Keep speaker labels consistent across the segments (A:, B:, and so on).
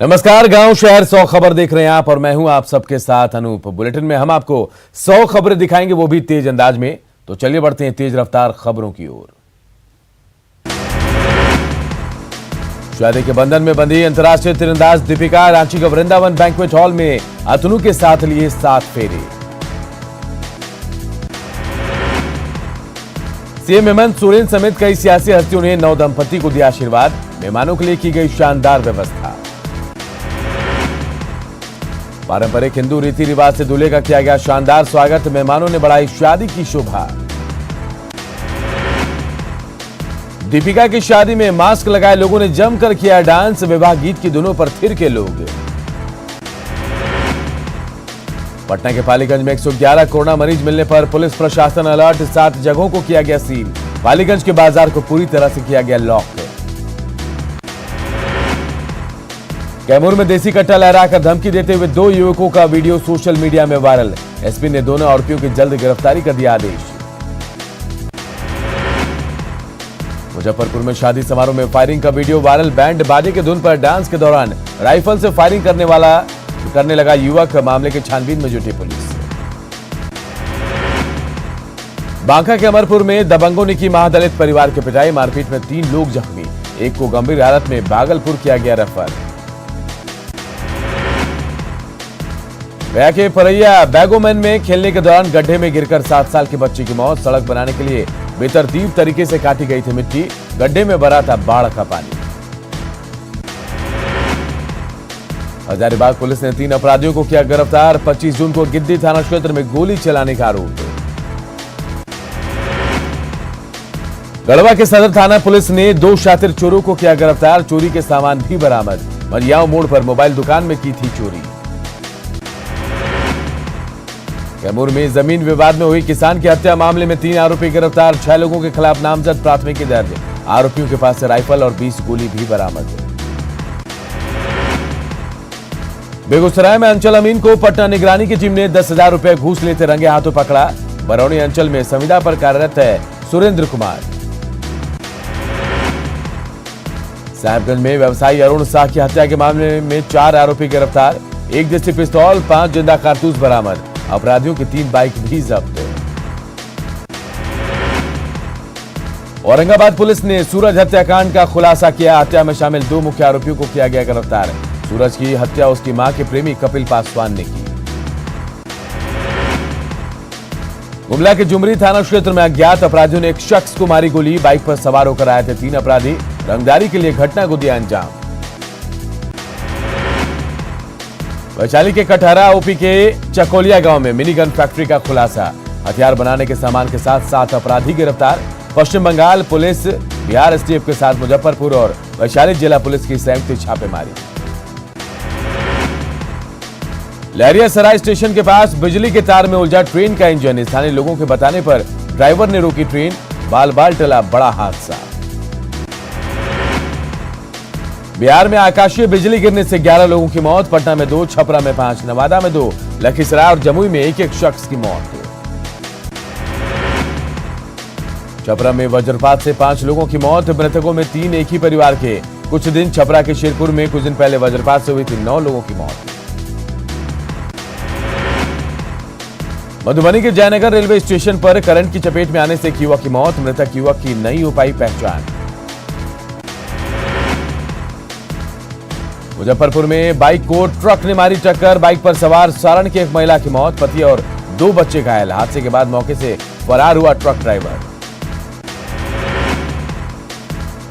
A: नमस्कार, गांव शहर 100 खबर देख रहे हैं आप और मैं हूं आप सबके साथ अनूप। बुलेटिन में हम आपको 100 खबरें दिखाएंगे, वो भी तेज अंदाज में। तो चलिए बढ़ते हैं तेज रफ्तार खबरों की ओर। शादी के बंधन में बंधी अंतर्राष्ट्रीय तीरंदाज दीपिका रांची के वृंदावन बैंक्वेट हॉल में अतनु के साथ लिए 7 फेरे। सीएम हेमंत सोरेन समेत कई सियासी हस्तियों ने नव दंपति को दिया आशीर्वाद। मेहमानों के लिए की गई शानदार व्यवस्था। पारंपरिक हिंदू रीति रिवाज से दूल्हे का किया गया शानदार स्वागत। मेहमानों ने बढ़ाई शादी की शोभा। दीपिका की शादी में मास्क लगाए लोगों ने जमकर किया डांस। विवाह गीत की धुनों पर थिर के लोग। पटना के पालीगंज में 111 कोरोना मरीज मिलने पर पुलिस प्रशासन अलर्ट। 7 जगहों को किया गया सील। पालीगंज के बाजार को पूरी तरह से किया गया लॉक। कैमूर में देसी कट्टा लहराकर धमकी देते हुए 2 युवकों का वीडियो सोशल मीडिया में वायरल। एसपी ने दोनों आरोपियों की जल्द गिरफ्तारी का दिया आदेश। मुजफ्फरपुर में शादी समारोह में फायरिंग का वीडियो वायरल। बैंड बाजे की धुन पर डांस के दौरान राइफल से फायरिंग करने लगा युवक। मामले की छानबीन में जुटी पुलिस। बांका के अमरपुर में दबंगों ने की महादलित परिवार की पिटाई। मारपीट में 3 लोग जख्मी, एक को गंभीर हालत में भागलपुर किया गया रेफर। गया के परैया बैगोमैन में खेलने के दौरान गड्ढे में गिरकर 7 साल के बच्चे की मौत। सड़क बनाने के लिए बेतरतीब तरीके से काटी गई थी मिट्टी। गड्ढे में भरा था बाढ़ का पानी। हजारीबाग पुलिस ने 3 अपराधियों को किया गिरफ्तार। 25 जून को गिद्दी थाना क्षेत्र में गोली चलाने का आरोप। गढ़वा के सदर थाना पुलिस ने 2 शातिर चोरों को किया गिरफ्तार। चोरी के सामान भी बरामद। मरियाओं मोड़ पर मोबाइल दुकान में की थी चोरी। कैमूर में जमीन विवाद में हुई किसान की हत्या मामले में 3 आरोपी गिरफ्तार। 6 लोगों के खिलाफ नामजद प्राथमिकी दर्ज। आरोपियों के पास से राइफल और 20 गोली भी बरामद। बेगूसराय में अंचल अमीन को पटना निगरानी की टीम ने 10,000 रुपए घूस लेते रंगे हाथों पकड़ा। बरौनी अंचल में संविदा पर कार्यरत है सुरेंद्र कुमार। साहिबगंज में व्यवसायी अरुण शाह की हत्या के मामले में 4 आरोपी गिरफ्तार। 1 देसी पिस्तौल, 5 जिंदा कारतूस बरामद। अपराधियों की 3 बाइक भी जब्त। औरंगाबाद पुलिस ने सूरज हत्याकांड का खुलासा किया। हत्या में शामिल 2 मुख्य आरोपियों को किया गया गिरफ्तार। सूरज की हत्या उसकी मां के प्रेमी कपिल पासवान ने की। गुमला के जुमरी थाना क्षेत्र में अज्ञात अपराधियों ने एक शख्स को मारी गोली। बाइक पर सवार होकर आए थे 3 अपराधी। रंगदारी के लिए घटना को दिया अंजाम। वैशाली के कटहरा ओपी के चकोलिया गांव में मिनी गन फैक्ट्री का खुलासा। हथियार बनाने के सामान के साथ 7 अपराधी गिरफ्तार। पश्चिम बंगाल पुलिस, बिहार एसटीएफ के साथ मुजफ्फरपुर और वैशाली जिला पुलिस की संयुक्त छापेमारी। लहरियासराय स्टेशन के पास बिजली के तार में उलझा ट्रेन का इंजन। स्थानीय लोगों के बताने पर ड्राइवर ने रोकी ट्रेन। बाल बाल टला बड़ा हादसा। बिहार में आकाशीय बिजली गिरने से 11 लोगों की मौत। पटना में 2, छपरा में 5, नवादा में 2, लखीसराय और जमुई में 1-1 शख्स की मौत। छपरा में वज्रपात से 5 लोगों की मौत। मृतकों में 3 एक ही परिवार के। कुछ दिन छपरा के शेरपुर में कुछ दिन पहले वज्रपात से हुई थी 9 लोगों की मौत। मधुबनी के जयनगर रेलवे स्टेशन पर करंट की चपेट में आने से एक युवक की मौत। मृतक युवक की नहीं हो पाई पहचान। मुजफ्फरपुर में बाइक को ट्रक ने मारी टक्कर। बाइक पर सवार सारण की एक महिला की मौत। पति और 2 बच्चे घायल। हादसे के बाद मौके से फरार हुआ ट्रक ड्राइवर।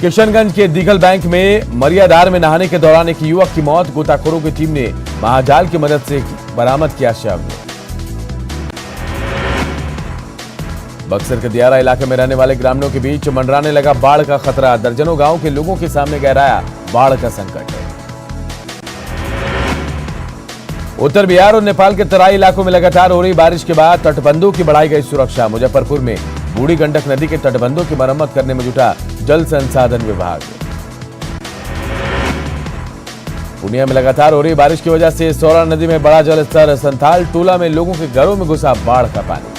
A: किशनगंज के दीघल बैंक में मरियाधार में नहाने के दौरान एक युवक की मौत। गोताखोरों की टीम ने महाजाल की मदद से बरामद किया शव। बक्सर के दियारा इलाके में रहने वाले ग्रामीणों के बीच मंडराने लगा बाढ़ का खतरा। दर्जनों गांव के लोगों के सामने गहराया बाढ़ का संकट। उत्तर बिहार और नेपाल के तराई इलाकों में लगातार हो रही बारिश के बाद तटबंधों की बढ़ाई गई सुरक्षा। मुजफ्फरपुर में बूढ़ी गंडक नदी के तटबंधों की मरम्मत करने में जुटा जल संसाधन विभाग। पूर्णिया में लगातार हो रही बारिश की वजह से सौरा नदी में बड़ा जलस्तर। संथाल टोला में लोगों के घरों में घुसा बाढ़ का पानी।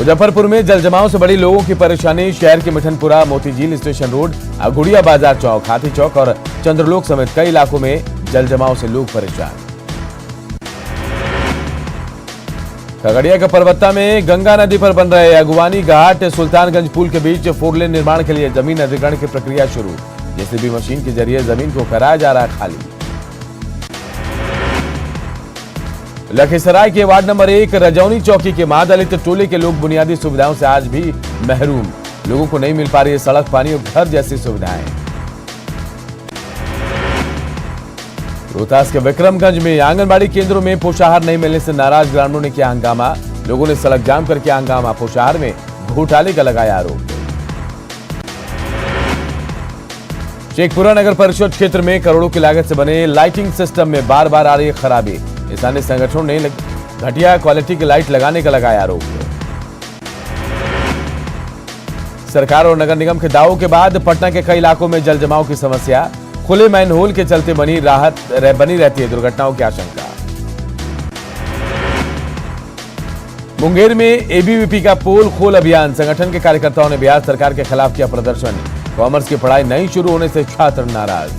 A: मुजफ्फरपुर में जलजमाव से बड़ी लोगों की परेशानी। शहर के मिठनपुरा, मोतीझील स्टेशन रोड, अघुड़िया बाजार चौक, हाथी चौक और चंद्रलोक समेत कई इलाकों में जलजमाव से लोग परेशान। खगड़िया के परबत्ता में गंगा नदी पर बन रहे अगुवानी घाट सुल्तानगंज पुल के बीच 4 लेन निर्माण के लिए जमीन अधिग्रहण की प्रक्रिया शुरू। जेसीबी मशीन के जरिए जमीन को कराया जा रहा है खाली। लखीसराय के वार्ड नंबर 1 रजौनी चौकी के महादलित टोले के लोग बुनियादी सुविधाओं से आज भी महरूम। लोगों को नहीं मिल पा रही है सड़क, पानी और घर जैसी सुविधाएं। रोहतास के विक्रमगंज में आंगनबाड़ी केंद्रों में पोषाहार नहीं मिलने से नाराज ग्रामीणों ने किया हंगामा। लोगों ने सड़क जाम करके हंगामा। पोषाहार में घोटाले का लगाया आरोप। शेखपुरा नगर परिषद क्षेत्र में करोड़ों की लागत से बने लाइटिंग सिस्टम में बार बार आ रही है खराबी। स्थानीय संगठनों ने घटिया क्वालिटी की लाइट लगाने का लगाया आरोप। सरकार और नगर निगम के दावों के बाद पटना के कई इलाकों में जल जमाव की समस्या। खुले मैनहोल के चलते बनी रहती है दुर्घटनाओं की आशंका। मुंगेर में एबीवीपी का पोल खोल अभियान। संगठन के कार्यकर्ताओं ने बिहार सरकार के खिलाफ किया प्रदर्शन। कॉमर्स की पढ़ाई नहीं शुरू होने से छात्र नाराज।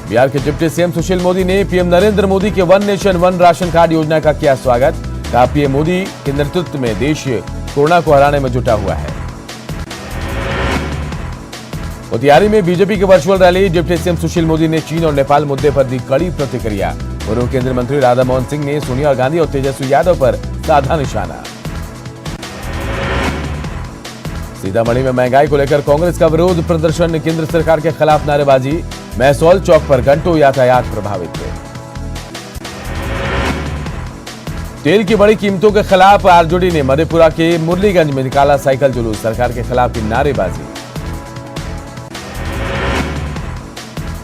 A: बिहार के डिप्टी सीएम सुशील मोदी ने पीएम नरेंद्र मोदी के one nation one ration card योजना का किया स्वागत। कहा पीएम मोदी के नेतृत्व में देश कोरोना को हराने में जुटा हुआ है। मोतिहारी में बीजेपी की virtual rally. Deputy CM Sushil Modi ने चीन और नेपाल मुद्दे पर दी कड़ी प्रतिक्रिया। पूर्व केंद्रीय मंत्री राधा मोहन सिंह ने सोनिया गांधी और तेजस्वी यादव पर साधा निशाना। सीतामढ़ी में महंगाई को लेकर कांग्रेस का विरोध प्रदर्शन। केंद्र सरकार के खिलाफ नारेबाजी। महसौल चौक पर घंटों यातायात प्रभावित। तेल की बड़ी कीमतों के खिलाफ आरजेडी ने मधेपुरा के मुरलीगंज में निकाला साइकिल जुलूस। सरकार के खिलाफ की नारेबाजी।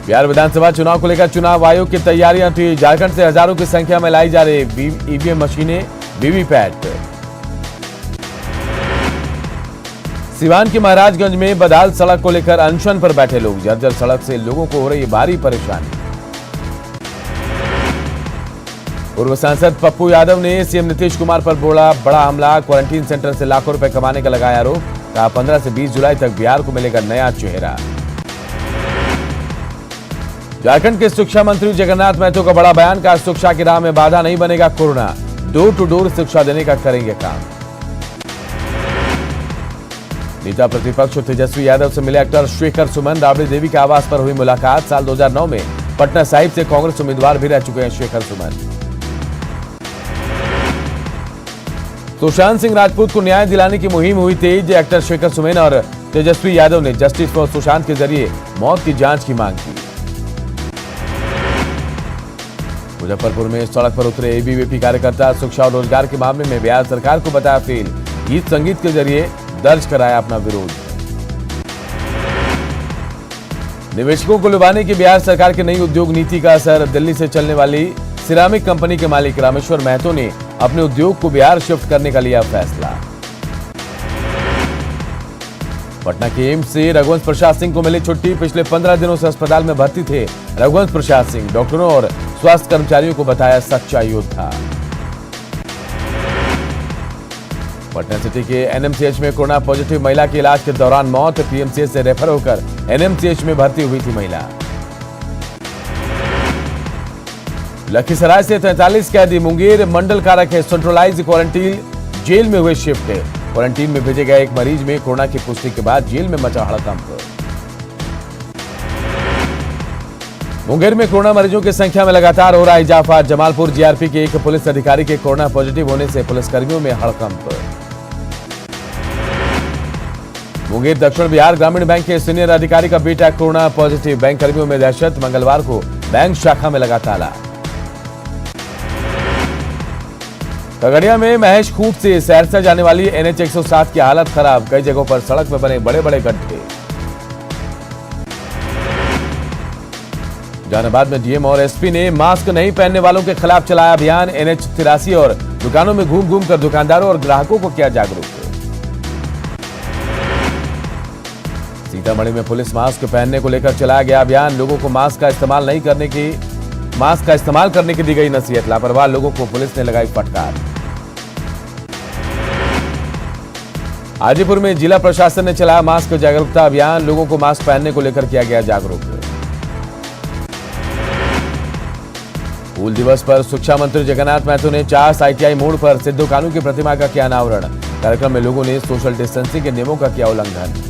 A: बिहार विधानसभा चुनाव को लेकर चुनाव आयोग की तैयारियां थी। झारखंड से हजारों की संख्या में लाई जा रही ईवीएम मशीनें, वीवीपैट। सिवान के महाराजगंज में बदाल सड़क को लेकर अनशन पर बैठे लोग। जर्जर सड़क से लोगों को हो रही भारी परेशानी। पूर्व सांसद पप्पू यादव ने सीएम नीतीश कुमार पर बोला बड़ा हमला। क्वारंटीन सेंटर से लाखों रुपए कमाने का लगाया आरोप। कहा 15 से 20 जुलाई तक बिहार को मिलेगा नया चेहरा। झारखंड के शिक्षा मंत्री जगन्नाथ महतो का बड़ा बयान। कहा शिक्षा की राह में बाधा नहीं बनेगा कोरोना। डोर टू डोर शिक्षा देने का करेंगे काम। नेता प्रतिपक्ष तेजस्वी यादव से मिले एक्टर शेखर सुमन। राबड़ी देवी के आवास पर हुई मुलाकात। साल 2009 में पटना साहिब से कांग्रेस उम्मीदवार भी रह चुके हैं शेखर सुमन। सुशांत सिंह राजपूत को न्याय दिलाने की मुहिम हुई तेज। एक्टर शेखर सुमन और तेजस्वी यादव ने जस्टिस फॉर सुशांत के जरिए मौत की जांच की मांग की। मुजफ्फरपुर में सड़क पर उतरे एबीवीपी कार्यकर्ता। शिक्षा और रोजगार के मामले में बिहार सरकार को बताया फेल। गीत संगीत के जरिए दर्ज कराया अपना विरोध। निवेशकों को लुभाने की बिहार सरकार की नई उद्योग नीति का असर। दिल्ली से चलने वाली सिरामिक कंपनी के मालिक रामेश्वर महतो ने अपने उद्योग को बिहार शिफ्ट करने का लिया फैसला। पटना के एम्स से रघुवंश प्रसाद सिंह को मिली छुट्टी। पिछले 15 दिनों से अस्पताल में भर्ती थे रघुवंश प्रसाद सिंह। डॉक्टरों और स्वास्थ्य कर्मचारियों को बताया सच्चा योद्धा। पटना सिटी के एनएमसीएच में कोरोना पॉजिटिव महिला की इलाज के दौरान मौत। पीएमसीएच से रेफर होकर एनएमसीएच में भर्ती हुई थी महिला। लखीसराय से 43 कैदी मुंगेर मंडल कारा के सेंट्रलाइज्ड क्वारंटीन जेल में हुए शिफ्ट। क्वारंटीन में भेजे गए एक मरीज में कोरोना की पुष्टि के बाद जेल में मचा हड़कंप। मुंगेर में कोरोना मरीजों की संख्या में लगातार हो रहा है इजाफा। जमालपुर जीआरपी के एक पुलिस अधिकारी के कोरोना पॉजिटिव होने से पुलिसकर्मियों में हड़कंप। मुंगेर दक्षिण बिहार ग्रामीण बैंक के सीनियर अधिकारी का बेटा कोरोना पॉजिटिव। बैंक कर्मियों में दहशत। मंगलवार को बैंक शाखा में लगा ताला। खगड़िया में महेश खूंट से सहरसा जाने वाली एनएच 107 की हालत खराब। कई जगहों पर सड़क में बने बड़े बड़े गड्ढे। जहानाबाद में डीएम और एसपी ने मास्क नहीं पहनने वालों के खिलाफ चलाया अभियान। एनएच 83 और दुकानों में घूम घूम कर दुकानदारों और ग्राहकों को किया जागरूक। सीतामढ़ी में पुलिस मास्क पहनने को लेकर चलाया गया अभियान। लोगों को मास्क का इस्तेमाल नहीं करने की मास्क का इस्तेमाल करने की दी गई नसीहत, लापरवाह लोगों को पुलिस ने लगाई फटकार। हाजीपुर में जिला प्रशासन ने चलाया मास्क जागरूकता अभियान, लोगों को मास्क पहनने को लेकर किया गया जागरूक। हूल दिवस पर शिक्षा मंत्री जगन्नाथ महतो ने चास ITI मोड़ पर सिद्धू कानू की प्रतिमा का किया अनावरण, कार्यक्रम में लोगों ने सोशल डिस्टेंसिंग के नियमों का किया उल्लंघन।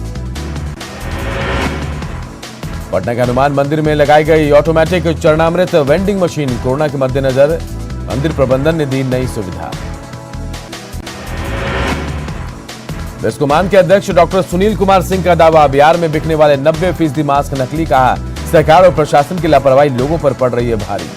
A: पटना के हनुमान मंदिर में लगाई गई ऑटोमेटिक चरणामृत वेंडिंग मशीन, कोरोना के मद्देनजर मंदिर प्रबंधन ने दी नई सुविधा। बिस्कोमान के अध्यक्ष डॉक्टर सुनील कुमार सिंह का दावा, बिहार में बिकने वाले 90% मास्क नकली, कहा सरकार और प्रशासन की लापरवाही लोगों पर पड़ रही है भारी।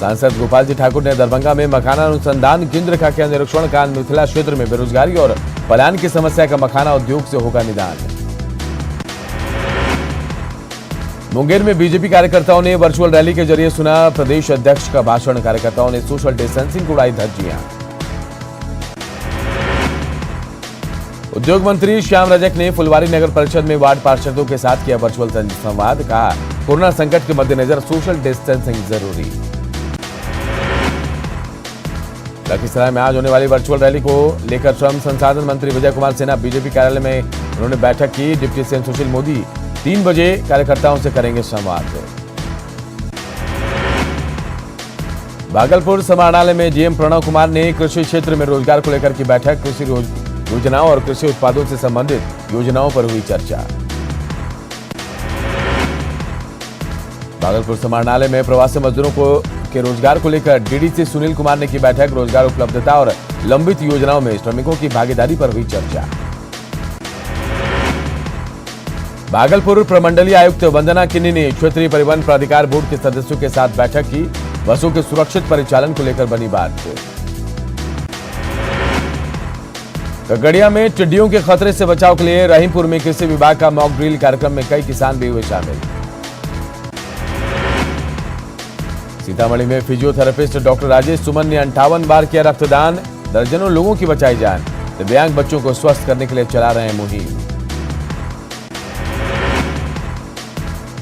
A: सांसद गोपाल जी ठाकुर ने दरभंगा में मखाना अनुसंधान केंद्र का किया निरीक्षण, कहा मिथिला क्षेत्र में बेरोजगारी और पलायन की समस्या का मखाना उद्योग से होगा निदान। मुंगेर में बीजेपी कार्यकर्ताओं ने वर्चुअल रैली के जरिए सुना प्रदेश अध्यक्ष का भाषण, कार्यकर्ताओं ने सोशल डिस्टेंसिंग को उड़ाई धज्जियां। उद्योग मंत्री श्याम रजक ने फुलवारी नगर परिषद में वार्ड पार्षदों के साथ किया वर्चुअल संवाद, कहा कोरोना संकट के मद्देनजर सोशल डिस्टेंसिंग जरूरी। लखीसराय में आज होने वाली वर्चुअल रैली को लेकर श्रम संसाधन मंत्री विजय कुमार सिन्हा बीजेपी कार्यालय में उन्होंने बैठक की। डिप्टी सीएम सुशील मोदी 3 बजे कार्यकर्ताओं से करेंगे संवाद। भागलपुर समाहरणालय में जीएम प्रणव कुमार ने कृषि क्षेत्र में रोजगार को लेकर की बैठक, कृषि योजनाओं और कृषि उत्पादों से संबंधित योजनाओं पर हुई चर्चा। भागलपुर समाहरणालय में प्रवासी मजदूरों के रोजगार को लेकर डीडीसी सुनील कुमार ने की बैठक, रोजगार उपलब्धता और लंबित योजनाओं में श्रमिकों की भागीदारी पर हुई चर्चा। भागलपुर प्रमंडलीय आयुक्त वंदना किन्नी ने क्षेत्रीय परिवहन प्राधिकार बोर्ड के सदस्यों के साथ बैठक की, बसों के सुरक्षित परिचालन को लेकर बनी बात। खगड़िया में टिड्डियों के खतरे से बचाव के लिए रहीमपुर में कृषि विभाग का मॉक ड्रिल, कार्यक्रम में कई किसान भी हुए शामिल। सीतामढ़ी में फिजियोथेरेपिस्ट डॉक्टर राजेश सुमन ने 58 बार किया रक्तदान, दर्जनों लोगों की बचाई जान, दिव्यांग बच्चों को स्वस्थ करने के लिए चला रहे हैं मुहिम।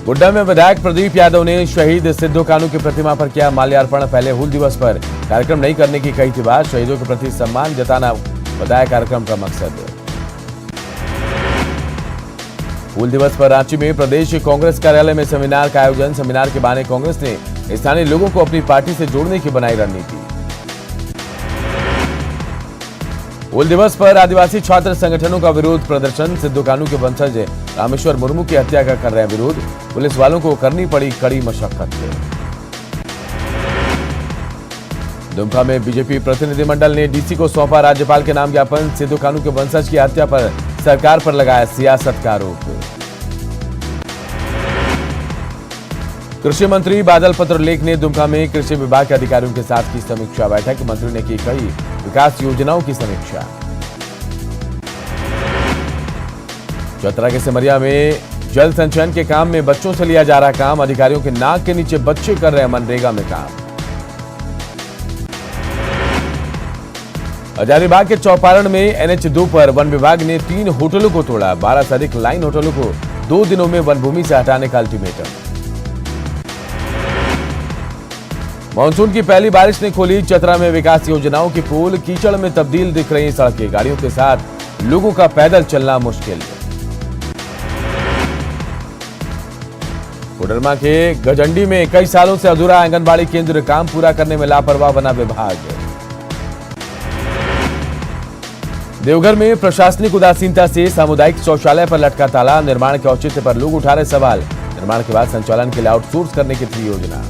A: गोड्डा में विधायक प्रदीप यादव ने शहीद सिद्धू कानू की प्रतिमा पर किया माल्यार्पण, पहले हूल दिवस पर कार्यक्रम नहीं करने की कही थी बात, शहीदों के प्रति सम्मान जताना बताया कार्यक्रम का मकसद। हूल दिवस पर रांची में प्रदेश कांग्रेस कार्यालय में सेमिनार का आयोजन, सेमिनार के बहाने कांग्रेस ने स्थानीय लोगों को अपनी पार्टी से जोड़ने की बनाई रणनीति। हूल दिवस पर आदिवासी छात्र संगठनों का विरोध प्रदर्शन, सिद्धू कानू के वंशज रामेश्वर मुर्मू की हत्या का कर रहे हैं विरोध, पुलिस वालों को करनी पड़ी कड़ी मशक्कत। दुमका में बीजेपी प्रतिनिधिमंडल ने डीसी को सौंपा राज्यपाल के नाम ज्ञापन, सिद्धू कानू के वंशज की हत्या पर सरकार पर लगाया सियासत का आरोप। कृषि मंत्री बादल पत्रलेख ने दुमका में कृषि विभाग के अधिकारियों के साथ की समीक्षा बैठक, मंत्री ने की कई विकास योजनाओं की समीक्षा। चतरा के सिमरिया में जल संचयन के काम में बच्चों से लिया जा रहा काम, अधिकारियों के नाक के नीचे बच्चे कर रहे हैं मनरेगा में काम। हजारीबाग के चौपारण में NH2 पर वन विभाग ने 3 होटलों को तोड़ा, 12 से अधिक लाइन होटलों को 2 दिनों में वन भूमि से हटाने का अल्टीमेटम। मानसून की पहली बारिश ने खोली चतरा में विकास योजनाओं की पोल, कीचड़ में तब्दील दिख रही सड़कें, गाड़ियों के साथ लोगों का पैदल चलना मुश्किल। कोडरमा के गजंडी में कई सालों से अधूरा आंगनबाड़ी केंद्र, काम पूरा करने में लापरवाह बना विभाग। देवघर में प्रशासनिक उदासीनता से सामुदायिक शौचालय पर लटका ताला, निर्माण के औचित्य पर लोग उठा रहे सवाल, निर्माण के बाद संचालन के लिए आउटसोर्स करने की थी योजना।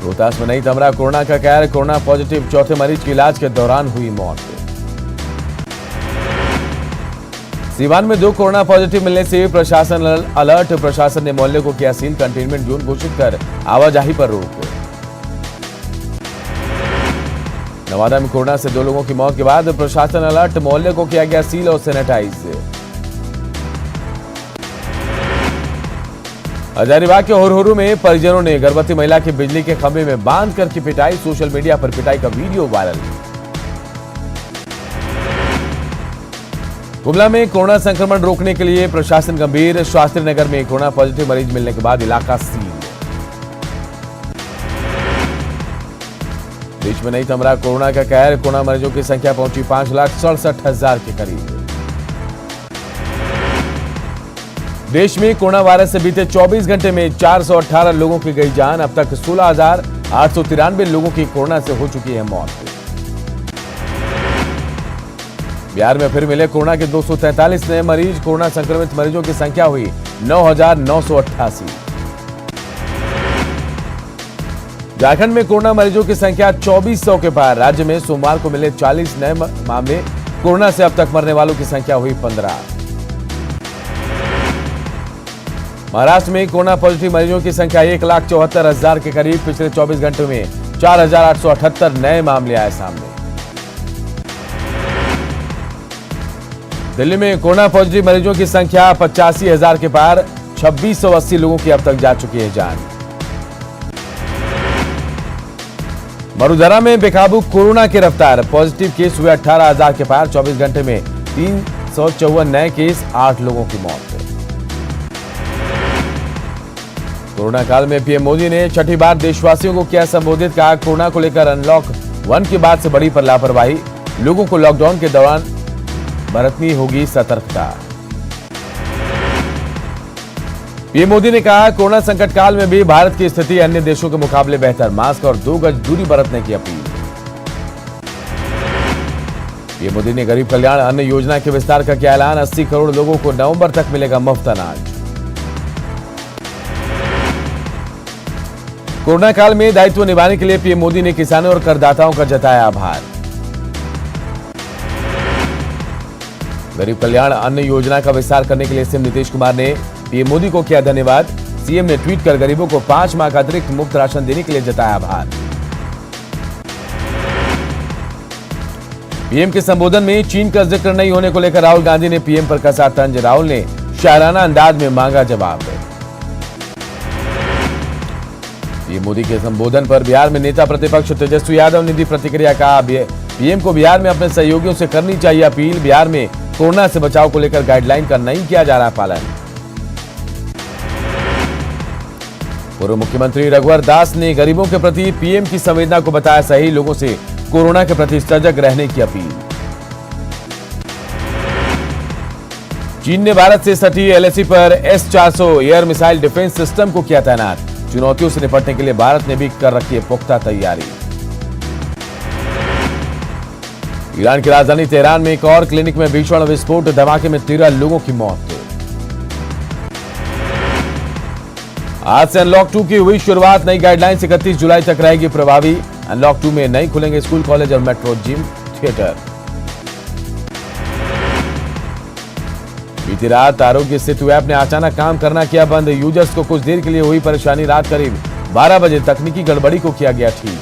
A: रोहतास में नई तमरा, कोरोना का कहर, कोरोना पॉजिटिव चौथे मरीज की इलाज के दौरान हुई मौत। सीवान में 2 कोरोना पॉजिटिव मिलने से प्रशासन अलर्ट, प्रशासन ने मोहल्ले को किया सील, कंटेनमेंट जोन घोषित कर आवाजाही पर रोक। नवादा में कोरोना से 2 लोगों की मौत के बाद प्रशासन अलर्ट, मोहल्ले को किया गया सील और सैनिटाइज। हजारीबाग के होरहोरू में परिजनों ने गर्भवती महिला की बिजली के खंभे में बांध कर की पिटाई, सोशल मीडिया पर पिटाई का वीडियो वायरल। गुमला में कोरोना संक्रमण रोकने के लिए प्रशासन गंभीर। शास्त्री नगर में कोरोना पॉजिटिव मरीज मिलने के बाद इलाका सील। देश में नहीं थम रहा कोरोना का कहर। कोरोना मरीजों की संख्या पहुंची 5,67,000 के करीब। देश में कोरोना वायरस से बीते 24 घंटे में 418 लोगों की गई जान। अब तक 16,893 लोगों की कोरोना से हो चुकी है मौत। बिहार में फिर मिले कोरोना के 243 नए मरीज। कोरोना संक्रमित मरीजों की संख्या हुई 9,988। झारखंड में कोरोना मरीजों की संख्या 2400 के पार। राज्य में सोमवार को मिले 40 नए मामले। कोरोना से अब तक मरने वालों की संख्या हुई 15। महाराष्ट्र में कोरोना पॉजिटिव मरीजों की संख्या 1,74,000 के करीब। पिछले 24 घंटों में 4,878 नए मामले आए सामने। दिल्ली में कोरोना पॉजिटिव मरीजों की संख्या 85,000 के पार। 2680 लोगों की अब तक जा चुकी है जान। मरुधरा में बेकाबू कोरोना की रफ्तार। पॉजिटिव केस हुए 18,000 के पार। 24 घंटे में 354 नए केस, 8 लोगों की मौत। कोरोना काल में पीएम मोदी ने छठी बार देशवासियों को किया संबोधित। कहा कोरोना को लेकर अनलॉक 1 के बाद से बड़ी पर लापरवाही। लोगों को लॉकडाउन के दौरान बरतनी होगी सतर्कता। पीएम मोदी ने कहा कोरोना संकट काल में भी भारत की स्थिति अन्य देशों के मुकाबले बेहतर। मास्क और 2 गज दूरी बरतने की अपील। पीएम मोदी ने गरीब कल्याण अन्न योजना के विस्तार का किया ऐलान। 80 करोड़ लोगों को नवंबर तक मिलेगा मुफ्त अनाज। कोरोना काल में दायित्व निभाने के लिए पीएम मोदी ने किसानों और करदाताओं का जताया आभार। गरीब कल्याण अन्न योजना का विस्तार करने के लिए सीएम नीतीश कुमार ने पीएम मोदी को किया धन्यवाद। सीएम ने ट्वीट कर गरीबों को 5 माह का अतिरिक्त मुफ्त राशन देने के लिए जताया आभार। पीएम के संबोधन में चीन का जिक्र नहीं होने को लेकर राहुल गांधी ने पीएम पर कसा तंज। राहुल ने शायराना अंदाज में मांगा जवाब। पीएम मोदी के संबोधन पर बिहार में नेता प्रतिपक्ष तेजस्वी यादव ने दी प्रतिक्रिया। कहा पीएम को बिहार में अपने सहयोगियों से करनी चाहिए अपील। बिहार में कोरोना से बचाव को लेकर गाइडलाइन का नहीं किया जा रहा पालन। पूर्व मुख्यमंत्री रघुवर दास ने गरीबों के प्रति पीएम की संवेदना को बताया सही। लोगों से कोरोना के प्रति सजग रहने की अपील। चीन ने भारत से सटी एलएसी पर S-400 air missile defence system को किया तैनात। चुनौतियों से निपटने के लिए भारत ने भी कर रखी है पुख्ता तैयारी। ईरान की राजधानी तेहरान में एक और क्लिनिक में भीषण विस्फोट। धमाके में 13 लोगों की मौत। आज से अनलॉक 2 की हुई शुरुआत। नई गाइडलाइन 31 जुलाई तक रहेगी प्रभावी। अनलॉक 2 में नहीं खुलेंगे स्कूल, कॉलेज और मेट्रो, जिम, थिएटर। बीती रात आरोग्य सेतु ऐप ने अचानक काम करना किया बंद। यूजर्स को कुछ देर के लिए हुई परेशानी। रात करीब 12 बजे तकनीकी गड़बड़ी को किया गया ठीक।